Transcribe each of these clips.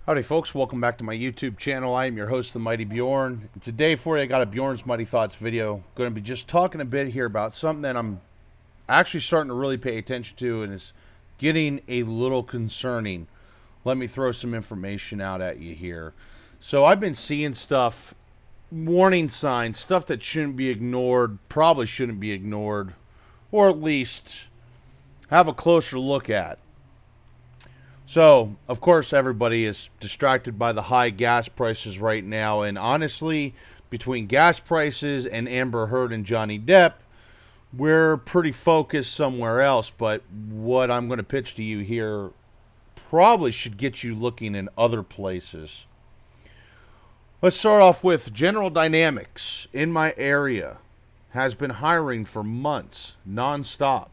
Howdy folks, welcome back to my YouTube channel. I am your host, the Mighty Bjorn. And today for you, I got a Bjorn's Mighty Thoughts video. Going to be just talking a bit here about something that I'm actually starting to really pay attention to and is getting a little concerning. Let me throw some information out at you here. So I've been seeing stuff, warning signs, stuff that shouldn't be ignored, probably shouldn't be ignored, or at least have a closer look at. So, of course, everybody is distracted by the high gas prices right now. And honestly, between gas prices and Amber Heard and Johnny Depp, we're pretty focused somewhere else. But what I'm going to pitch to you here probably should get you looking in other places. Let's start off with General Dynamics in my area has been hiring for months, nonstop,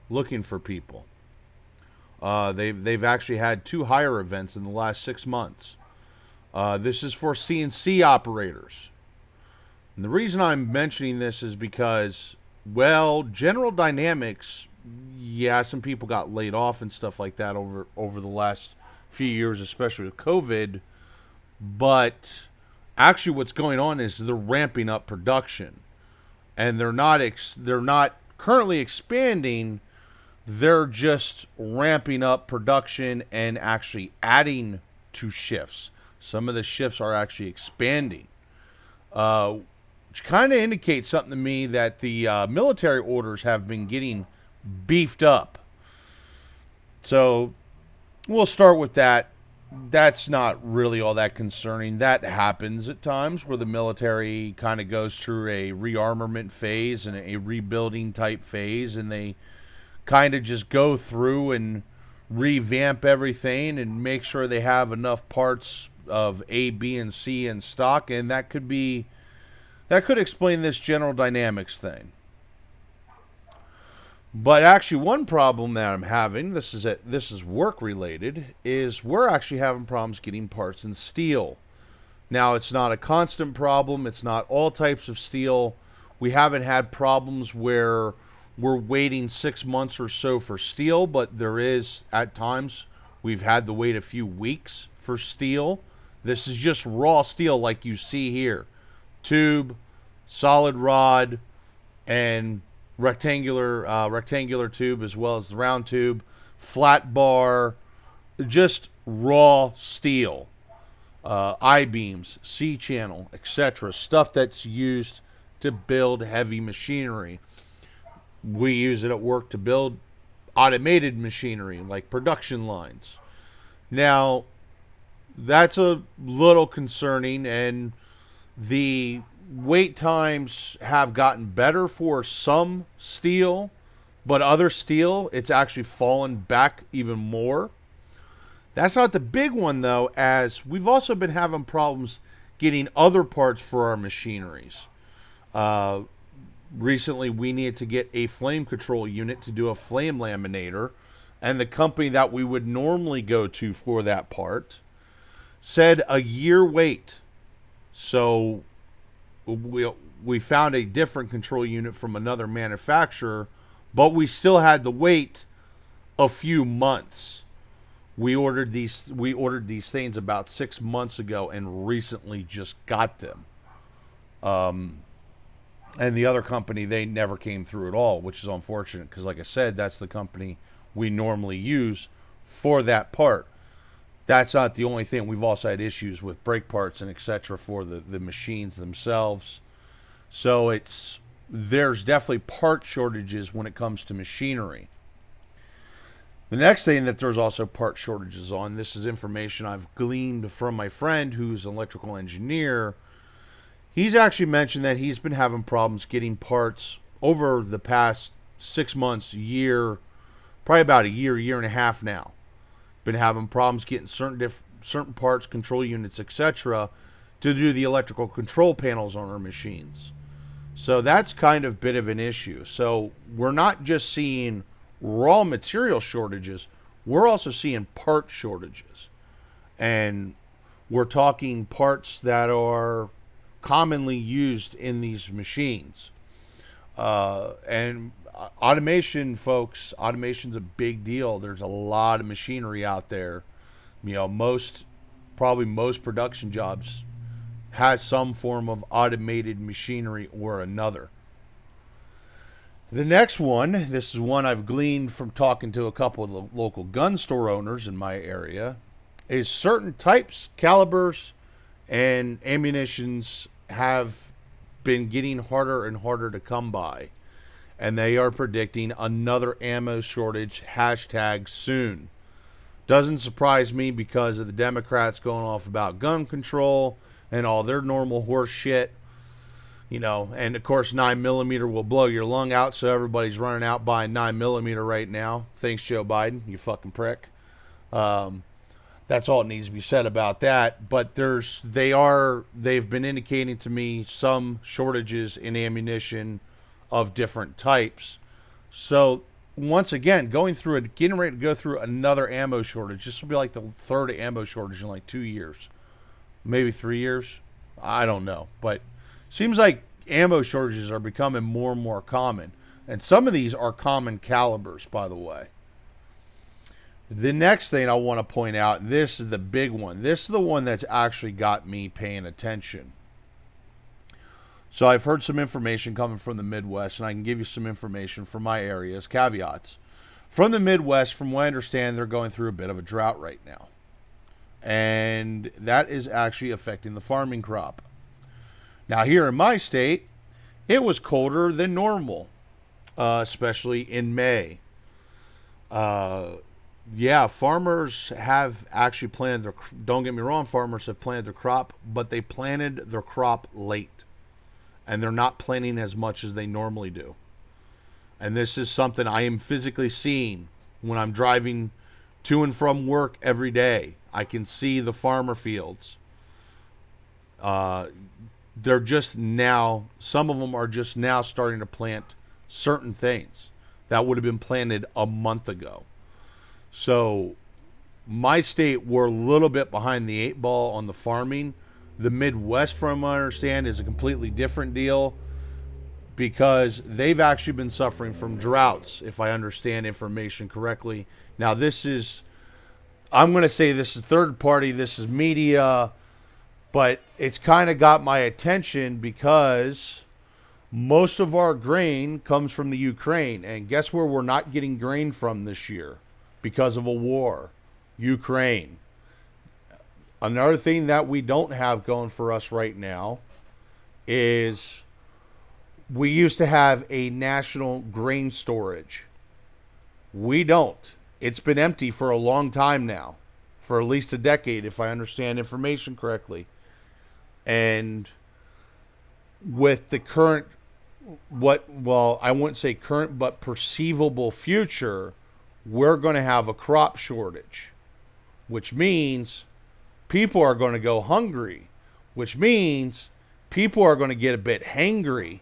looking for people. They've actually had 2 hire events in the last 6 months. This is for CNC operators. And the reason I'm mentioning this is because, well, General Dynamics, yeah, some people got laid off and stuff like that over the last few years, especially with COVID. But actually what's going on is they're ramping up production. And they're not currently expanding. They're just ramping up production and actually adding to shifts. Some of the shifts are actually expanding, which kind of indicates something to me that the military orders have been getting beefed up. So we'll start with that. That's not really all that concerning. That happens at times where the military kind of goes through a rearmament phase and a rebuilding type phase, and they kind of just go through and revamp everything and make sure they have enough parts of A, B, and C in stock. And that could explain this General Dynamics thing. But actually, one problem that I'm having, this is work related, is we're actually having problems getting parts in steel. Now, it's not a constant problem. It's not all types of steel. We haven't had problems where we're waiting 6 months or so for steel, but there is, at times, we've had to wait a few weeks for steel. This is just raw steel like you see here. Tube, solid rod, and rectangular tube, as well as the round tube, flat bar, just raw steel. I-beams, C-channel, etc. Stuff that's used to build heavy machinery. We use it at work to build automated machinery like production lines. Now, that's a little concerning, and the wait times have gotten better for some steel, but other steel, it's actually fallen back even more. That's not the big one, though, as we've also been having problems getting other parts for our machineries. Recently, we needed to get a flame control unit to do a flame laminator, and the company that we would normally go to for that part said a year wait. So we found a different control unit from another manufacturer, but we still had to wait a few months. We ordered these things about 6 months ago and recently just got them. And the other company, they never came through at all, which is unfortunate because, like I said, that's the company we normally use for that part. That's not the only thing. We've also had issues with brake parts and etc. for the machines themselves. So there's definitely part shortages when it comes to machinery. The next thing that there's also part shortages on, this is information I've gleaned from my friend who's an electrical engineer. He's actually mentioned that he's been having problems getting parts over the past 6 months, year, probably about a year and a half now. Been having problems getting certain parts, control units, etc. to do the electrical control panels on our machines. So that's kind of a bit of an issue. So we're not just seeing raw material shortages, we're also seeing part shortages. And we're talking parts that are commonly used in these machines. And automation, folks, automation's a big deal. There's a lot of machinery out there. You know, most probably most production jobs has some form of automated machinery or another. The next one, this is one I've gleaned from talking to a couple of the local gun store owners in my area, is certain types, calibers, and ammunitions have been getting harder and harder to come by. And they are predicting another ammo shortage hashtag soon. Doesn't surprise me because of the Democrats going off about gun control and all their normal horse shit. You know, and of course 9mm will blow your lung out, so everybody's running out buying 9mm right now. Thanks, Joe Biden, you fucking prick. That's all that needs to be said about that. But they've been indicating to me some shortages in ammunition of different types. So once again, getting ready to go through another ammo shortage. This will be like the third ammo shortage in like 2 years, maybe 3 years. I don't know, but seems like ammo shortages are becoming more and more common. And some of these are common calibers, by the way. The next thing I want to point out, this is the big one. This is the one that's actually got me paying attention. So I've heard some information coming from the Midwest, and I can give you some information from my areas, caveats. From the Midwest, from what I understand, they're going through a bit of a drought right now. And that is actually affecting the farming crop. Now, here in my state, it was colder than normal, especially in May. Farmers have actually planted don't get me wrong, farmers have planted their crop, but they planted their crop late. And they're not planting as much as they normally do. And this is something I am physically seeing when I'm driving to and from work every day. I can see the farmer fields. They're just now, some of them are just now starting to plant certain things that would have been planted a month ago. So my state, we're a little bit behind the 8 ball on the farming. The Midwest, from what I understand, is a completely different deal because they've actually been suffering from droughts, if I understand information correctly. Now, I'm going to say this is third party, this is media, but it's kind of got my attention because most of our grain comes from the Ukraine. And guess where we're not getting grain from this year because of a war? Ukraine. Another thing that we don't have going for us right now is we used to have a national grain storage. We don't. It's been empty for a long time now, for at least a decade, if I understand information correctly. And with the current, I wouldn't say current, but perceivable future, we're going to have a crop shortage, which means people are going to go hungry, which means people are going to get a bit hangry,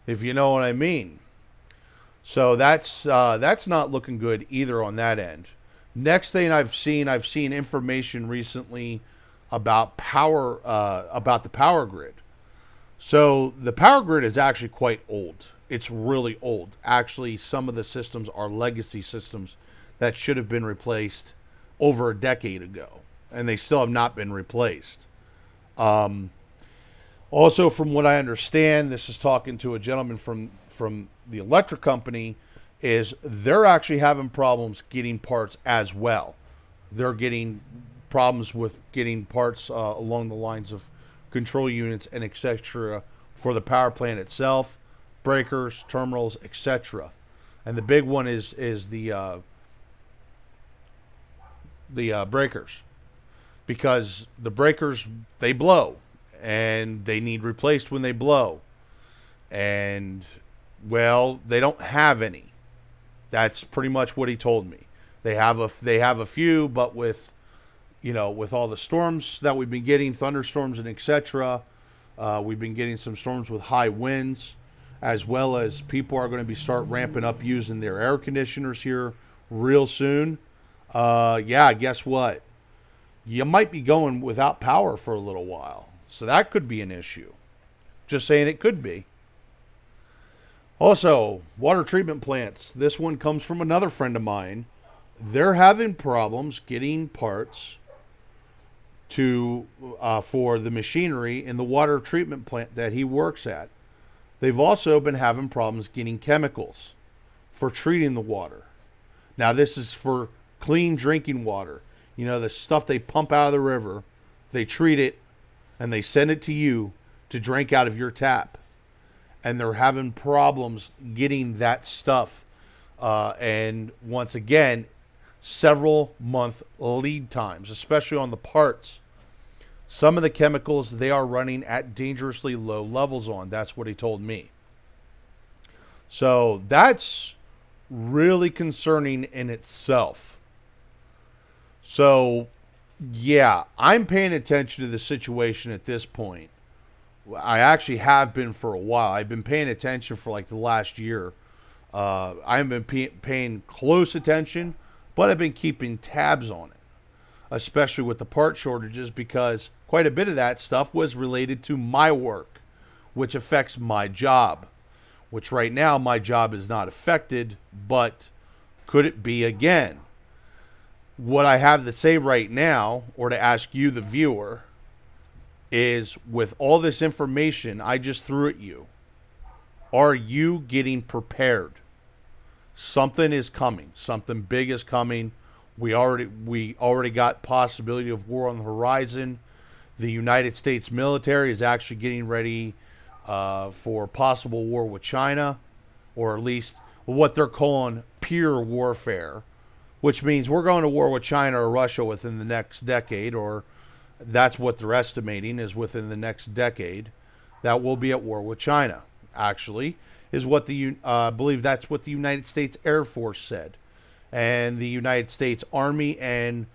if you know what I mean. So that's not looking good either on that end. Next thing I've seen information recently about about the power grid. So the power grid is actually quite old. It's really old. Actually, some of the systems are legacy systems that should have been replaced over a decade ago. And they still have not been replaced. Also, from what I understand, this is talking to a gentleman from the electric company, is they're actually having problems getting parts as well. They're getting problems with getting parts along the lines of control units and etc. for the power plant itself, breakers, terminals, etc. And the big one is the breakers. Because the breakers, they blow, and they need replaced when they blow. And, well, they don't have any. That's pretty much what he told me. They have a few, but with all the storms that we've been getting, thunderstorms and etc., we've been getting some storms with high winds, as well as people are going to start ramping up using their air conditioners here real soon. Guess what? You might be going without power for a little while. So that could be an issue. Just saying it could be. Also, water treatment plants. This one comes from another friend of mine. They're having problems getting parts to for the machinery in the water treatment plant that he works at. They've also been having problems getting chemicals for treating the water. Now, this is for clean drinking water. You know, the stuff they pump out of the river, they treat it, and they send it to you to drink out of your tap. And they're having problems getting that stuff. And once again, several month lead times, especially on the parts. Some of the chemicals they are running at dangerously low levels on. That's what he told me. So that's really concerning in itself. So, yeah, I'm paying attention to the situation at this point. I actually have been for a while. I've been paying attention for like the last year. I haven't been paying close attention, but I've been keeping tabs on it, especially with the part shortages, because quite a bit of that stuff was related to my work, which affects my job, which right now my job is not affected, but could it be again? What I have to say right now, or to ask you, the viewer, is with all this information I just threw at you, are you getting prepared? Something is coming. Something big is coming. We already got possibility of war on the horizon. The United States military is actually getting ready for possible war with China, or at least what they're calling peer warfare, which means we're going to war with China or Russia within the next decade, or that's what they're estimating is within the next decade, that we'll be at war with China. Actually, is what I believe that's what the United States Air Force said. And the United States Army and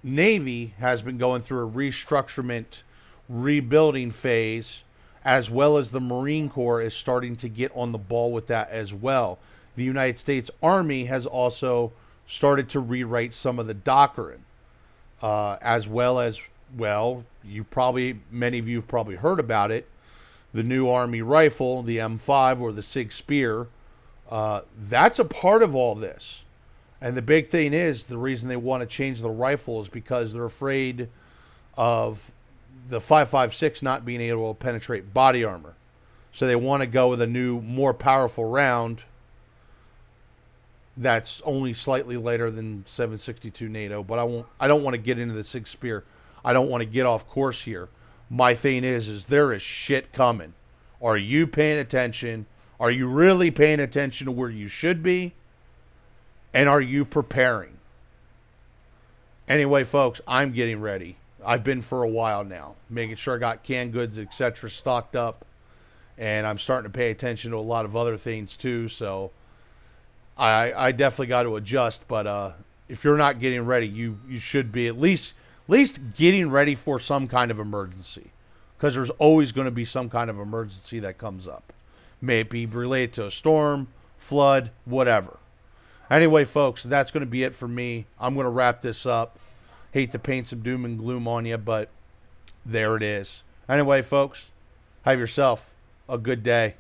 Navy has been going through a restructurement, rebuilding phase, as well as the Marine Corps is starting to get on the ball with that as well. The United States Army has also started to rewrite some of the doctrine, as well as, well, many of you have probably heard about it, the new Army rifle, the M5 or the Sig Spear. That's a part of all this. And the big thing is, the reason they want to change the rifle is because they're afraid of the 5.56 not being able to penetrate body armor. So they want to go with a new, more powerful round that's only slightly lighter than 7.62 NATO. But I don't want to get into the Sig Spear. I don't want to get off course here. My thing is there is shit coming. Are you paying attention? Are you really paying attention to where you should be? And are you preparing? Anyway, folks, I'm getting ready. I've been for a while now, making sure I got canned goods, etc. stocked up. And I'm starting to pay attention to a lot of other things too. So I definitely got to adjust. But if you're not getting ready, you should be at least getting ready for some kind of emergency. Because there's always going to be some kind of emergency that comes up. May it be related to a storm, flood, whatever. Anyway, folks, that's going to be it for me. I'm going to wrap this up. Hate to paint some doom and gloom on you, but there it is. Anyway, folks, have yourself a good day.